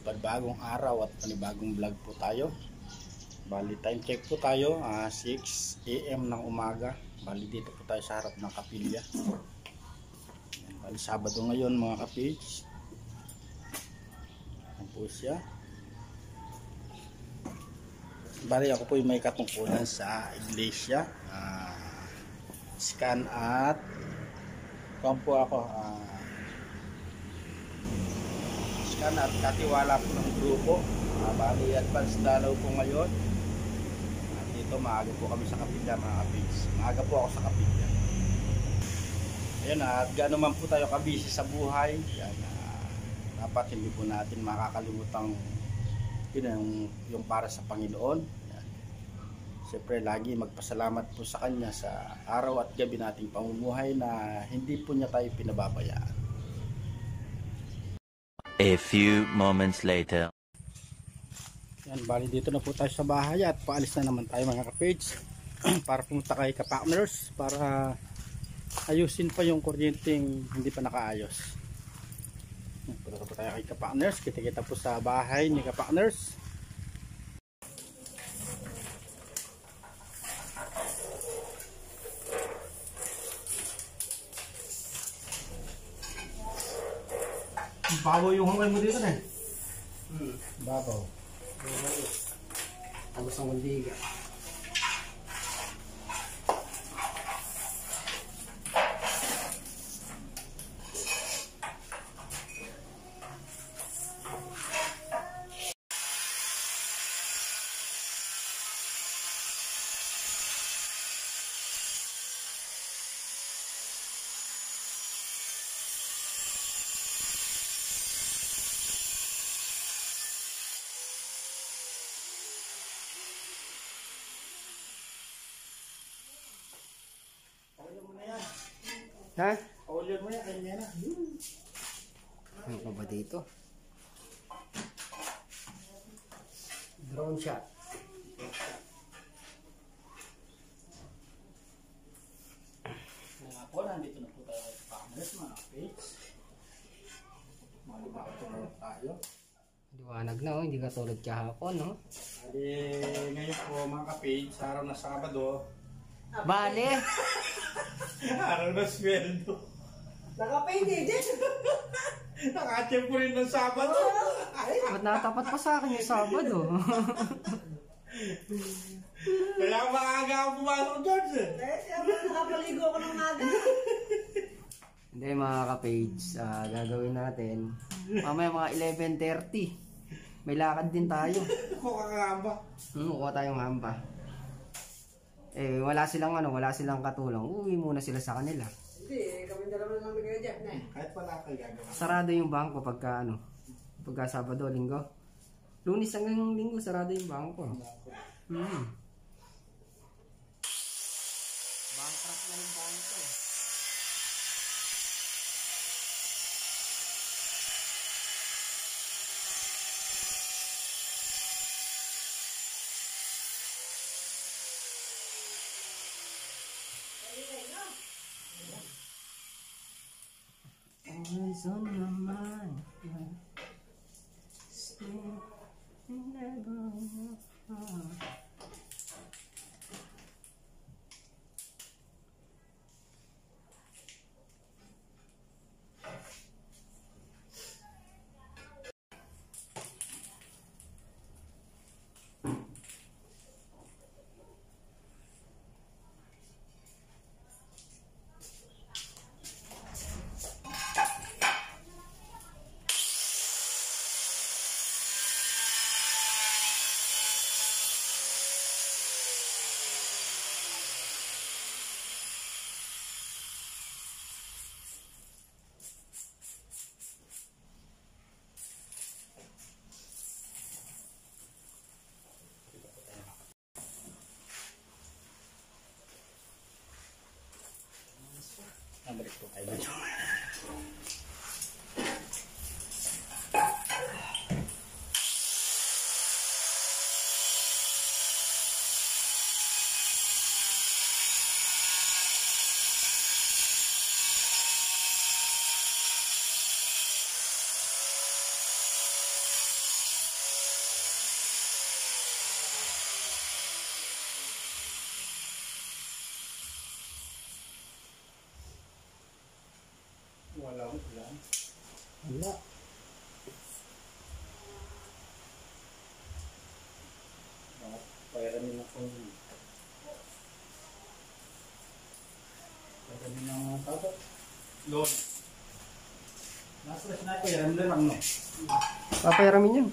panibagong araw at panibagong vlog po tayo. Bali time check po tayo, 6 AM ng umaga. Bali dito po tayo sa harap ng kapilya. Bali Sabado ngayon mga kapage. Ayan po siya. Bali ako po yung may katungkulan sa iglesia. Scan at kung po ako scan at katiwala po ng grupo. Bali advance dalaw po ngayon. Dito maaga po kami sa kapilya mga kapage. Maaga po ako sa kapilya. Ayan, at gaano man po tayo kabisi sa buhay, yan, dapat hindi po natin makakalimutan yung para sa Panginoon. Yan. Siyempre lagi magpasalamat po sa Kanya sa araw at gabi nating pamumuhay na hindi po niya tayo pinababayaan. A few moments later. Yan, bali dito na po tayo sa bahay at paalis na naman tayo mga kapage para pumunta kay Kapartners para ayusin pa yung kuryenteng hindi pa nakaayos. Punta po tayo kay Kapartners. Kita-kita po sa bahay ni Kapartners. Babaw yung hangay mo dito na. Babaw. Tapos ang mandiga. Ha? Paulian mo yan, kanya na. Ano pa ba dito? Drone shot. Nga po, nandito na po tayo sa Kapartners mga kapage. Malibakot tayo. Liwanag na, hindi ka tulad kahapon, no? Bali, ngayon po mga kapage, araw na Sabado. Bale! Araw na sweldo. Nakapindi din. Nakachip po rin ng Sabado. Ba't natapat pa sa akin yung Sabado? Kaya maaga ako pumasok, George. Kaya nakapaligo ako ng maga. Hindi mga ka-page, gagawin natin. Mamaya mga 11:30. May lakad din tayo. Kuha ka hamba. Kuha tayong hamba. Eh, wala silang katulong. Uwi muna sila sa kanila. Hindi, kami dalawa lang kayo dyan. Kahit wala kayo gagawin. Sarado yung bangko pagka Sabado, Linggo. Lunes hanggang Linggo, sarado yung bangko. Bankrupt na yung bangko. Always on my mind. Still never. Nabalik po tayo dito. Wala. Wala. Pera nila kung pera nila mga tao. Loan. Nasa na pera nila lang, no? Papayaramin yan.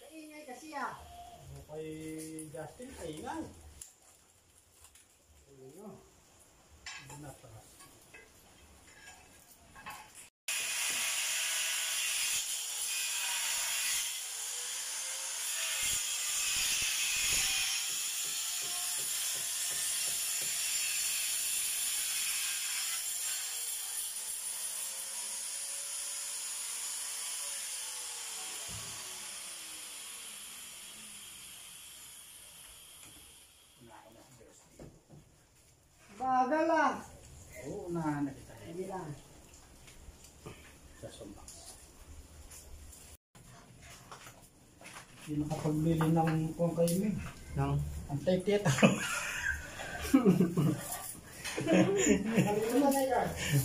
Kaingay kasi ah. Kay Justin, kaingan. Bagal lang. Oo, unahan na kita. Hindi lang. Sa sumbak. Hindi nakapagbili ng kung kayo mo. Nang. Ang tight-tight.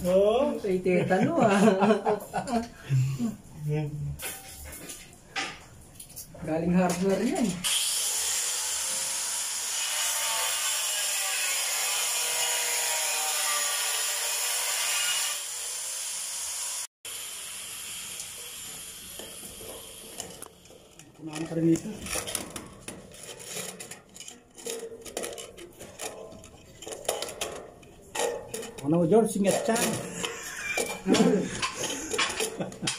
Oo. Ay, tetano ah. Galing hardware yan. Punahan ka rin ito. Ano, George? Singat siya.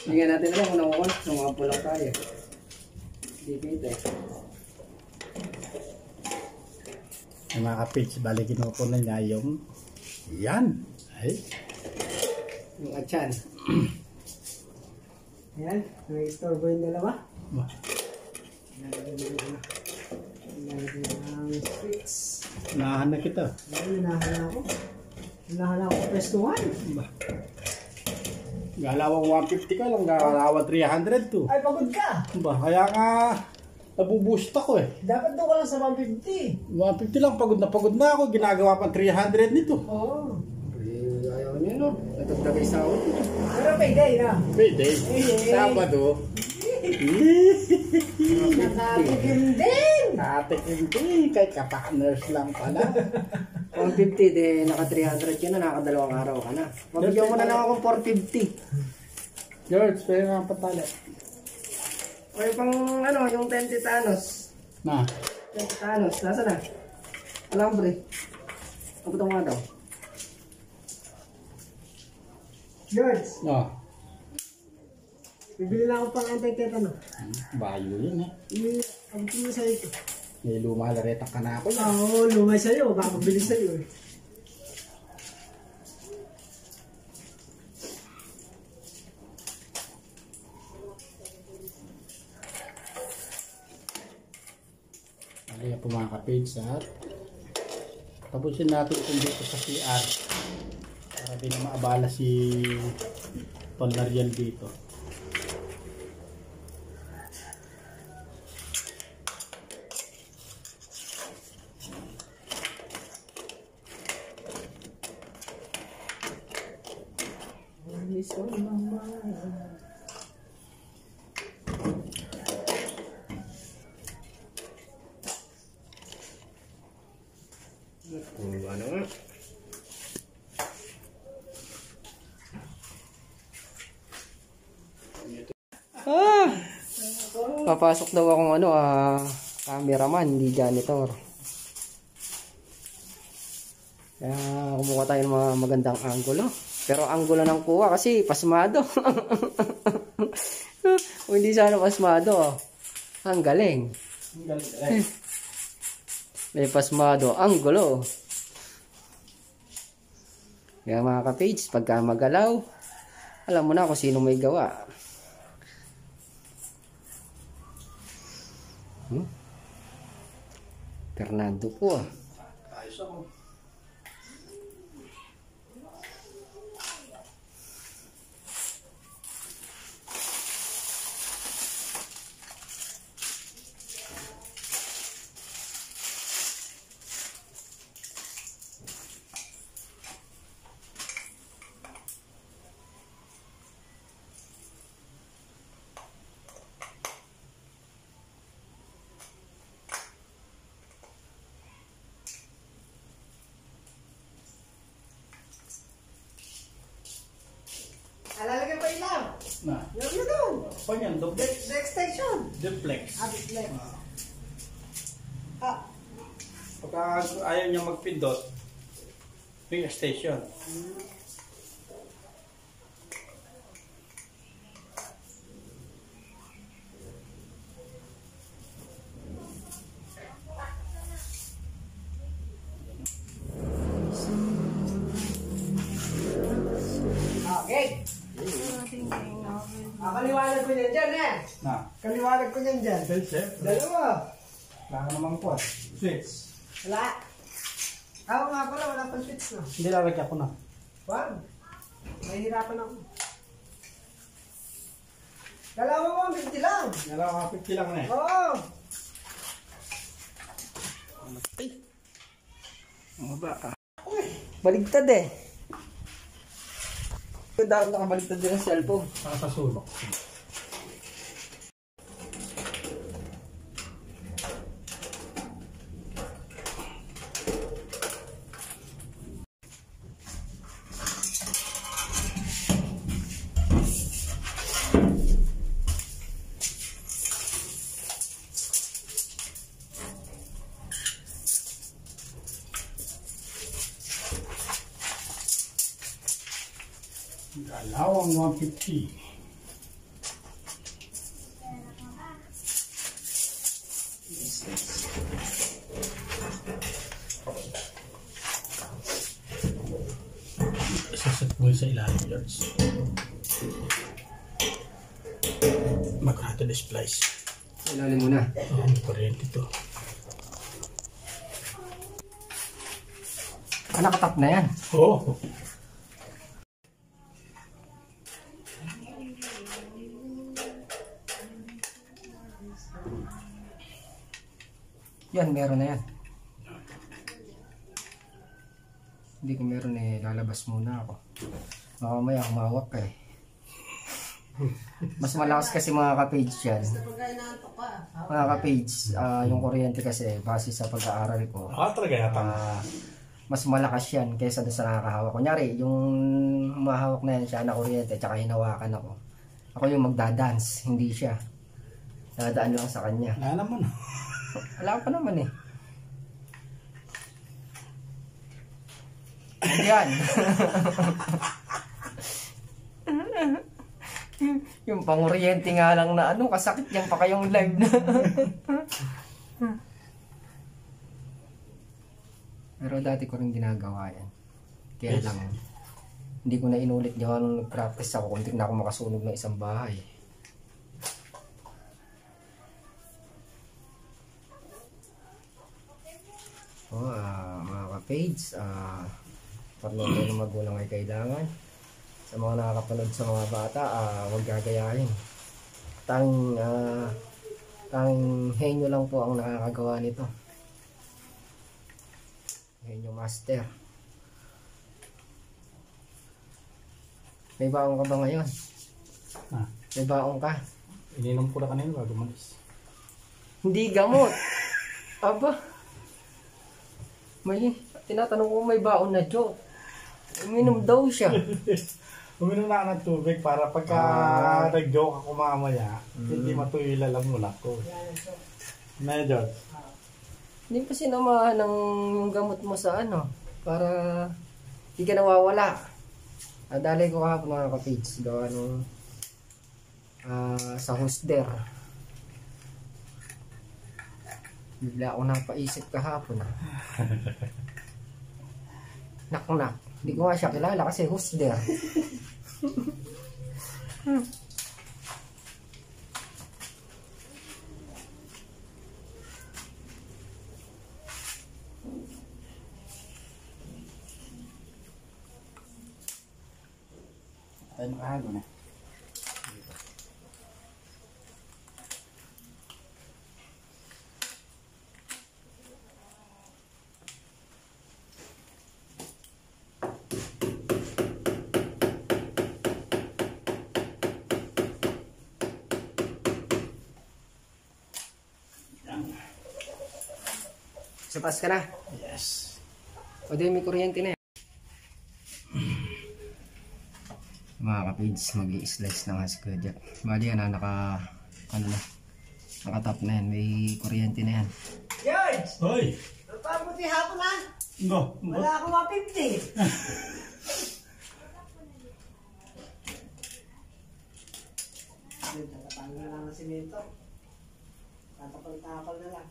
Tingnan natin na lang kung nakukuha. Sumampo lang tayo. Dipit eh. Yung mga kapits, bali kinukunan niya yung yan. Ay. Yung atyan. Ayan. May istorbo yung dalawa. Bah. Ang switch. Unahan na kita. Ayun, hinahala ako. Hinahala ako prestuhan. Bah. Galawang 150 ka lang, galawang 300 to. Ay, pagod ka. Ba, kaya nga nabuboost ako eh. Dapat doon ka lang sa 150. 150 lang, pagod na ako. Ginagawa pa 300 nito. Oo. Ayaw niyo no. Natagdagay sa ako. Pero payday na. Pwede. Payday. Sabado. Nakatikim din. Ate, hindi. Kahit kapartners lang pala. 150 de naka 300 yun na, nakakadalawang araw ka na. Mabigyan mo na lang akong 450. George, pwede nga patala. O yung pang ano, yung 10 titanos. Na. 10 titanos, nasa na? Alambre. Pagkutang nga daw. George, No. bibili na ako pang anti-tetano. Bayo yun eh. Ang tingin sa'yo ito. May lumalaretang ka na ako. Oo, lumay sa'yo. Baka mabili sa'yo eh. Kaya po mga kapage at tapusin natin kung dito sa CR para di na maabala si Tonariel dito. Ano nga? Papasok daw akong ano, cameraman, hindi janitor. Kaya kumuha tayo ng mga magandang anggulo. Pero anggulo ng kuha kasi pasmado. Kung hindi sana pasmado, ang galing. May pasmado, anggulo. Kaya mga ka-page, pagka magalaw, Alam mo na kung sino may gawa. Fernando po ah. Ayos ako. Alalagyan pa ilaw. Na. Yung doon. Pa niyan, duplex. The extension. Duplex. Duplex. Ah. Pagka ayaw niya magpindot, may station. Okay. Kaliwanag ko yan dyan eh. Na. Kaliwanag ko yan dyan. Dalawa. Wala ka naman po. Switch. Wala. Ako nga pala, wala pang switch no. Hindi lalagyan ko na. Wag. Mahirapan ako. Dalawa mo, 50 lang. Dalawa ka 50 lang na eh. Oo. Ano ba? Baligtad eh. Dapat nakabaligtad din ang cellphone. Nakasulok. Dalawang 150. Isaset mo sa ilalim, George. Magkano splice? Ilalim mo na. May kuryente to. Nakatap na yan. Oo. Yan, meron na yan. Hindi ko meron eh, lalabas muna ako. Mamaya humawak ka eh. Mas malakas kasi mga ka-page yan. Mga ka-page, yung kuryente kasi, base sa pag-aaral ko, Talaga yata. mas malakas yan kaysa doon sa nakakahawak. Kunyari, yung humahawak na yan siya na kuryente, tsaka hinawakan ako. Ako yung magdadance, hindi siya. Dadaan lang sa kanya. Wala naman. Wala pa naman eh. Yan. Yung panguryente nga lang na ano, kasakit yan pa kayong live na. Pero dati ko rin ginagawa yan. Kaya lang, hindi ko na inulit gawa nung nag-practice ako. Kunti na ako makasunog ng isang bahay. Mga ka-page, patuloy ng magulang ay kailangan. Sa mga nakakapanood sa mga bata, huwag gagayahin. Tanging henyo lang po ang nakakagawa nito. Henyo master. May baong ka ba ngayon? May baong ka? Ininom ko na kanina bago malis. Hindi gamot. Aba. May tinatanong ko may baon na joke. Uminom daw siya. Uminom na ako ng tubig para pagka nag-joke ako mamaya, hindi matuyila lang muna ko. Medyo. Hindi pa sinamahan ng gamot mo sa ano, para hindi ka nawawala. Dalay ko kahapon mga ka-page, gawa nung sa hosder. Bigla ako napaisip kahapon Nak. Hindi ko nga siya kilala kasi hosder. Tayo makahalo na. Sapas ka na. Yes. O di may kuryente na yan. Mga kapids, mag-i-slice ng haskodyak. Bali yan nakatap na yan. May kuryente na yan. George! Hoy! Napabuti hapon na. No. Wala akong mapipti. Tatapal na lang ang simento. Tatapal na lang.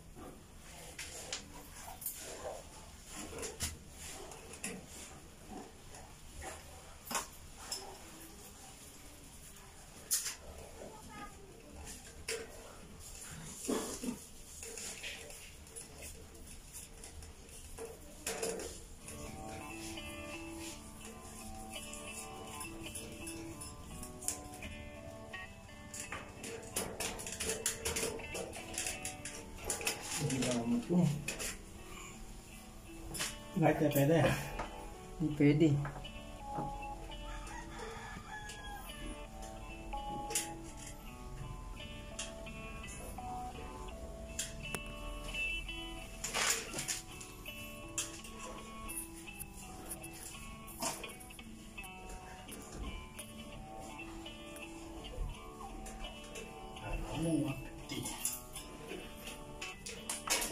Kahit na pwede. Hindi pwede.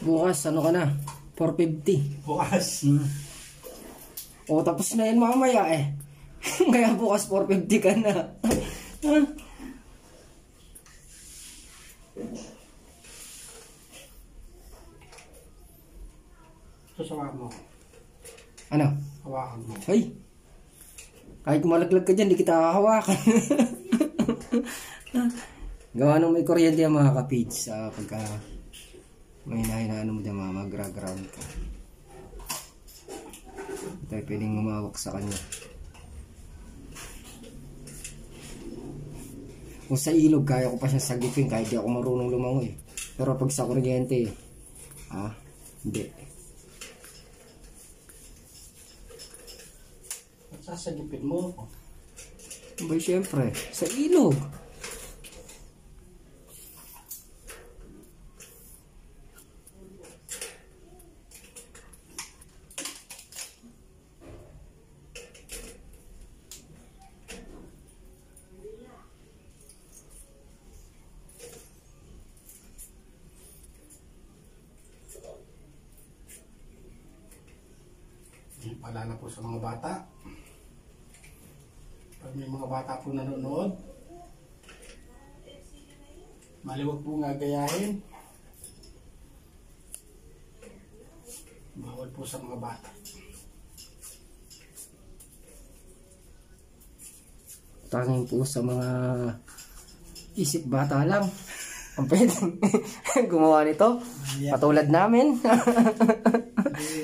Bukas, ano ka na? 450. Bukas. O, tapos na yan mamaya eh. Kaya bukas 450 ka na. Susawakan mo. Ano? Hawakan mo. Ay! Kahit malaglag ka dyan, di kita hawakan. Gawa nung may kuryente yung mga kapids. Pagka may hinahinaan mo dyan, mag-ground ka. Tayo pwedeng umawak sa kanya. Kung sa ilog, kaya ko pa siya sagipin kahit di ako marunong lumangoy. Pero pag sa kuryente, hindi. Sasagipin mo. Ba, syempre, sa ilog. Paalala po sa mga bata. Pag may mga bata po nanonood, maliwag po nga gayahin. Bawal po sa mga bata. Tanging po sa mga isip bata lang ang pwedeng gumawa nito. Patulad namin.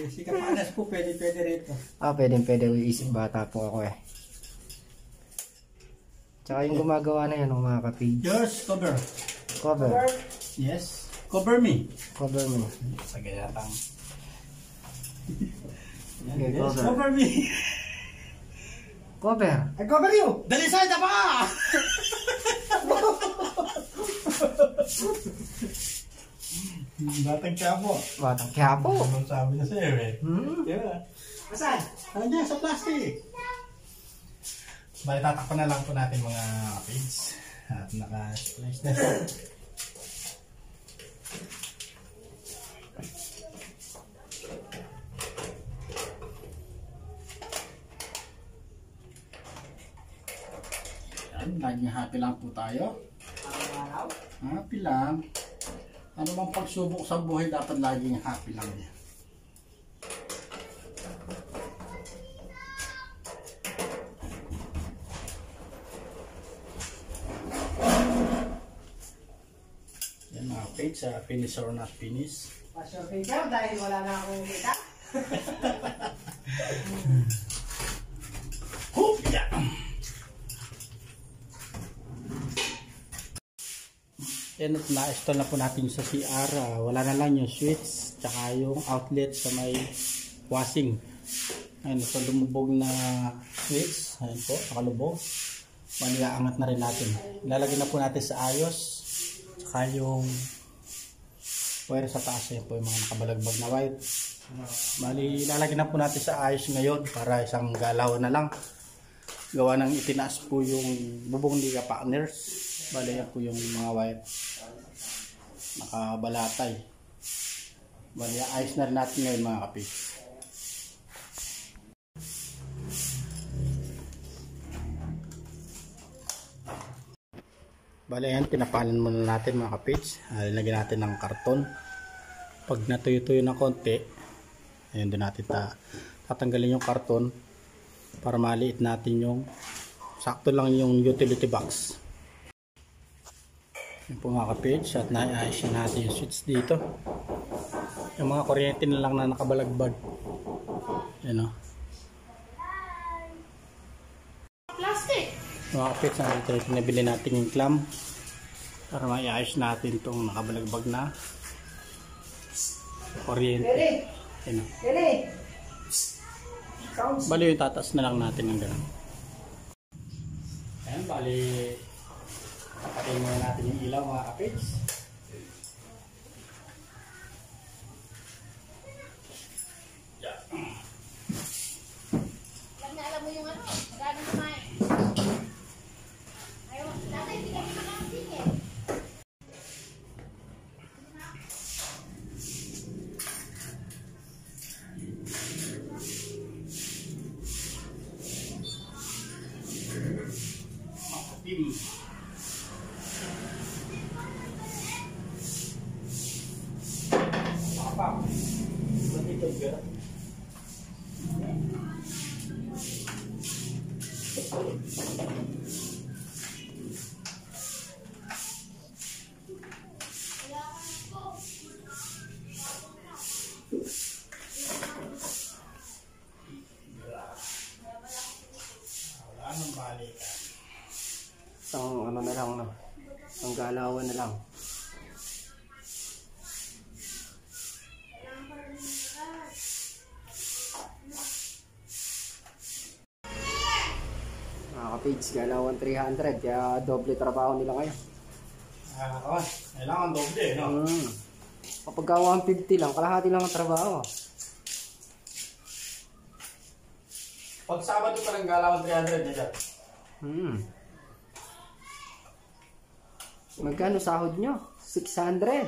Si Kapanas po pwede rito. Pwede isip bata po ako eh. Tsaka yung gumagawa na yan ng mga kapig. Yours, cover. Cover. Yes. Cover me. Cover mo. Sa gayatang. Okay, Yes, cover. cover me. Cover. I cover you! Dali sa pa! Batang Quiapo. Batang Quiapo. Ano sabi na sa'yo eh? Yeah. Asan? Nandiyan sa plastic. Bali, tatakpan na lang po natin mga pigs. At naka-slice na. Yan, laging happy lang po tayo. Araw-araw? Happy lang. Ano bang pagsubok sa buhay, dapat laging happy lang yan. kapage sa finish or not finish. Passion paper dahil wala na akong kita. Yeah. Yan at na-install na po natin sa CR. Wala na lang yung switch tsaka yung outlet sa may washing. Ayun, so lumubog na switch. Ayun po, nakalubog. Bali, aangat na rin natin. Ilalagay na po natin sa ayos. Tsaka yung wire sa taas. Ayun po yung mga nakabalagbag na wire. Bali, ilalagay na po natin sa ayos ngayon para isang galaw na lang. Gawa ng itinaas po yung bubong liga partners. Bali, yan po yung mga wire. Nakabalatay. Bali, ayos na rin natin ngayon mga kapage. Bali, yan, pinapalan muna natin mga kapage. Lagyan natin ng karton. Pag natuyo-tuyo ng konti, ayun, doon natin tatanggalin yung karton para maliit natin yung sakto lang yung utility box. Yung po mga kapage, at naiayos natin yung switch dito. Yung mga kuryente na lang na nakabalagbag. Yan o. Plastic! Mga kapage, nabili natin yung clamp para maiayos natin itong nakabalagbag na kuryente. Yan o. Bali yung tatas na lang natin ng ganun. Ayan, bali patayin muna natin yung ilaw mga kapage. Yeah. Alam mo yung ano, gano'n naman. Ayaw, dati hindi kami makakasing eh. Ang ano na lang, no? Ang galawan na lang. Mga kapage, galawan 300, kaya doble trabaho nila ngayon. Kailangan doble, no? Kapag 150 lang, kalahati lang ang trabaho. Pag Sabado pa lang galawan 300 na dyan. Magkano sahod nyo? 600.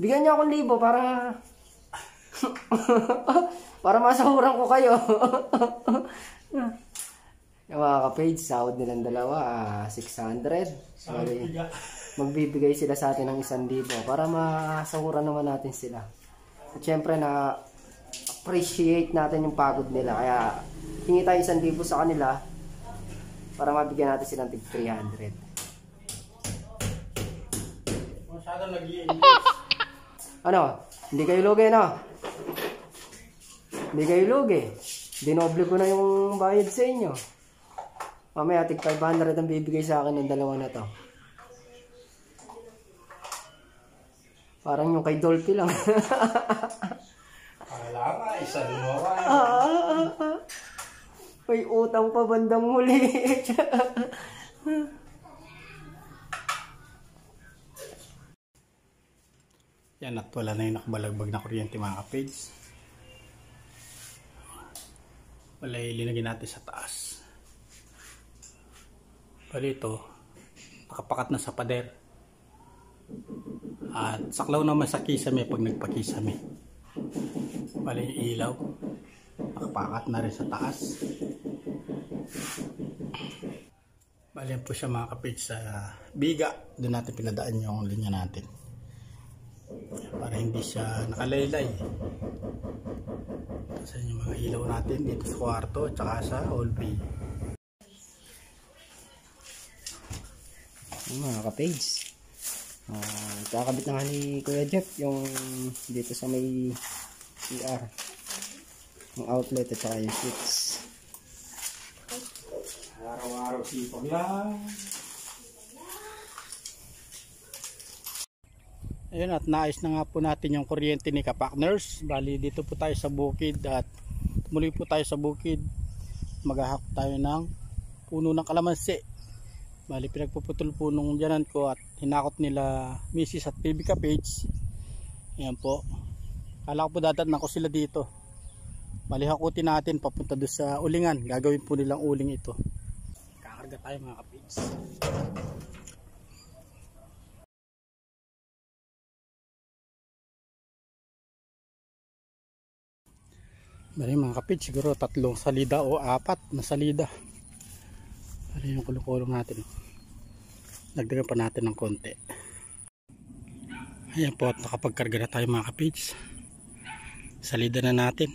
Bigyan nyo akong 1,000 para para masahuran ko kayo. Yung mga kapage, sahod nilang dalawa, 600. Magbibigay sila sa atin ng 1,000 para masahuran naman natin sila. At syempre na appreciate natin yung pagod nila. Kaya hingi tayo 1,000 sa kanila para mabigyan natin silang tig 300. Masyadong nag-i-invest. Ano? Hindi kayo lugi, no? Hindi kayo lugi. Dinoble ko na yung bayad sa inyo. Mamaya, tig 500 ang bibigay sa akin ng dalawa na to. Parang yung kay Dolphy lang. Kailangan, isa lumawa. May utang pa bandang huli. Yan, at wala na yung nakabalagbag na kuryente mga kapage. Wala yung linagyan natin sa taas. Bali ito, nakapakat na sa pader. At saklaw naman sa kisame pag nagpakisame. Bali yung ilaw, nakapakat na rin sa taas. Bali yan po siya mga kapage sa biga. Doon natin pinadaan yung linya natin para hindi siya nakalaylay. Kasi yung mga ilaw natin dito sa kwarto at saka sa hall bay. Mga kapage, Kakabit na nga ni Kuya Jeff yung dito sa may CR. Yung outlet at saka yung switch. Araw-araw sipag lang. Ayun, at naayos na nga po natin yung kuryente ni Kapartners. Bali dito po tayo sa bukid at muli po tayo sa bukid. Maghahak tayo ng puno ng kalamansi. Bali pinagpuputol po nung dyanan ko at hinakot nila Mrs. at Baby Kapage. Ayan po. Kala ko po dadatnan ko sila dito. Bali hakutin natin papunta doon sa ulingan. Gagawin po nilang uling ito. Kakarga tayo mga kapage. Bali mga kapit, siguro 3 salida o 4 na salida. Bali yung kulong-kulong natin. Dagdagan pa natin ng konti. Ayan po, at nakapagkarga na tayo mga kapits. Salida na natin.